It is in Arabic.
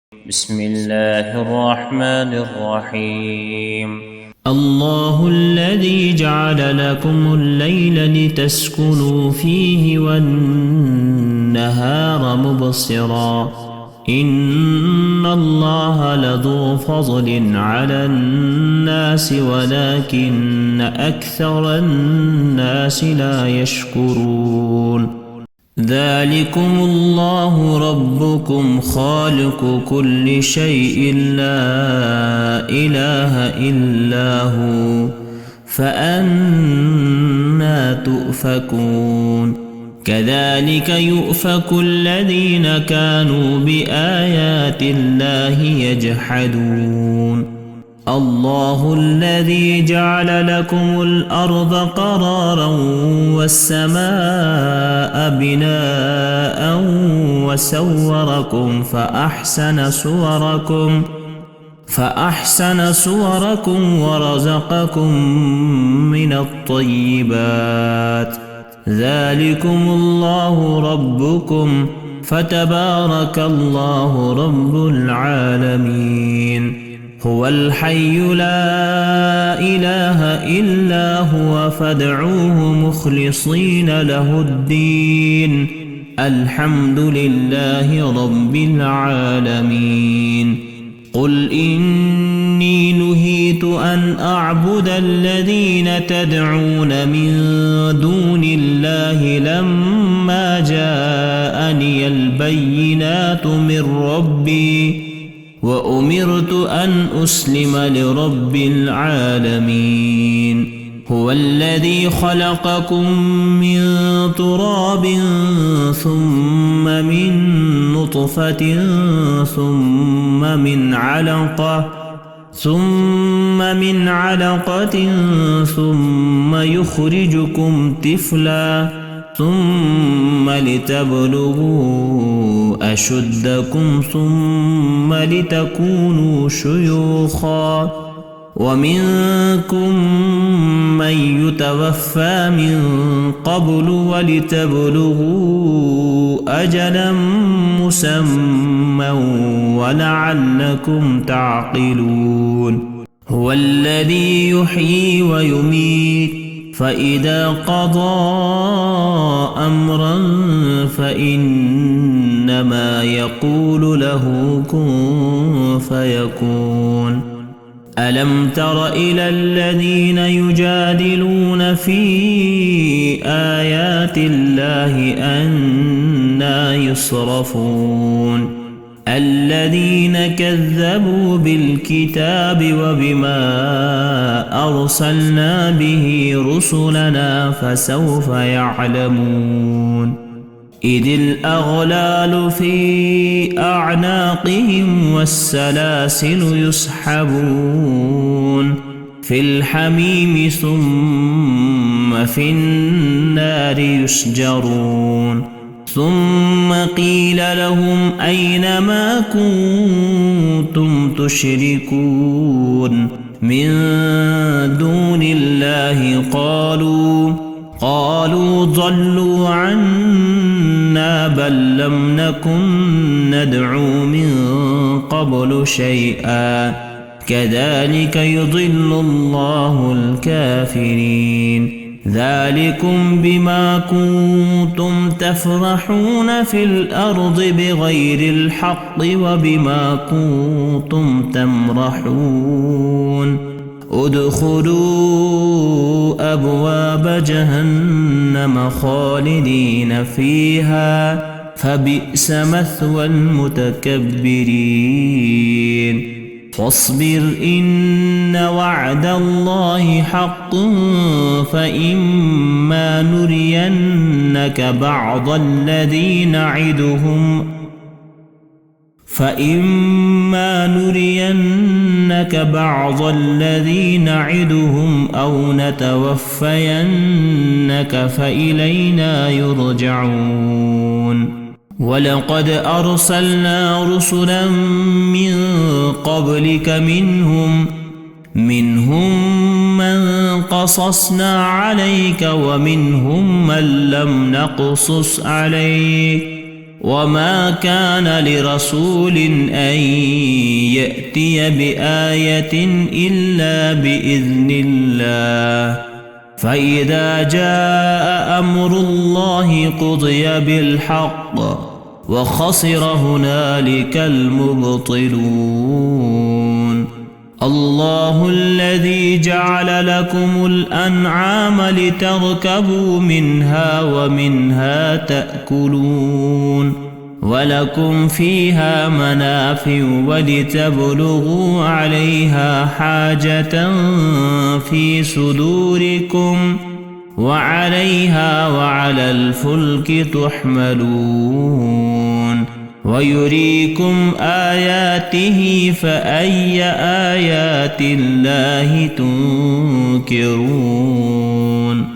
بسم الله الرحمن الرحيم. الله الذي جعل لكم الليل لتسكنوا فيه والنهار مبصرا إن الله لذو فضل على الناس ولكن أكثر الناس لا يشكرون. ذلكم الله ربكم خالق كل شيء لا إله إلا هو فأنى تؤفكون. كذلك يؤفك الذين كانوا بآيات الله يجحدون. الله الذي جعل لكم الأرض قرارا والسماء بناء وسوركم فأحسن صوركم ورزقكم من الطيبات. ذلكم الله ربكم فتبارك الله رب العالمين. هو الحي لا إله إلا هو فادعوه مخلصين له الدين الحمد لله رب العالمين. قل إني نهيت أن أعبد الذين تدعون من دون الله لما جاءني البينات من ربي وأمرت أن أسلم لرب العالمين. هو الذي خلقكم من تراب ثم من نطفة ثم من علقة ثم يخرجكم طفلا ثم لتبلغوا أشدكم ثم لتكونوا شيوخا ومنكم من يتوفى من قبل ولتبلغوا أجلا مسمى ولعلكم تعقلون. هو الذي يحيي ويميت فإذا قضى أمرا فإنما يقول له كن فيكون. ألم تر إلى الذين يجادلون في آيات الله أنى يصرفون الذين كذبوا بالكتاب وبما أرسلنا به رسلنا فسوف يعلمون. إذ الأغلال في أعناقهم والسلاسل يسحبون في الحميم ثم في النار يسجرون. ثم قيل لهم أين ما كنتم تشركون من دون الله قالوا ضلوا عنا بل لم نكن ندعو من قبل شيئا كذلك يضل الله الكافرين. ذلكم بما كنتم تفرحون في الأرض بغير الحق وبما كنتم تمرحون. ادخلوا أبواب جهنم خالدين فيها فبئس مثوى المتكبرين. فاصبر إن وعد الله حق فإما نرينك بعض الذي نعدهم أو نتوفينك فإلينا يرجعون. ولقد أرسلنا رسلا من قبلك منهم من قصصنا عليك ومنهم من لم نقصص عليك وما كان لرسول أن يأتي بآية إلا بإذن الله فإذا جاء أمر الله قضي بالحق وخسر هنالك المبطلون الله الذي جعل لكم الأنعام لتركبوا منها ومنها تأكلون ولكم فيها منافع ولتبلغوا عليها حاجة في صدوركم وعليها وعلى الفلك تحملون ويريكم آياته فأي آيات الله تنكرون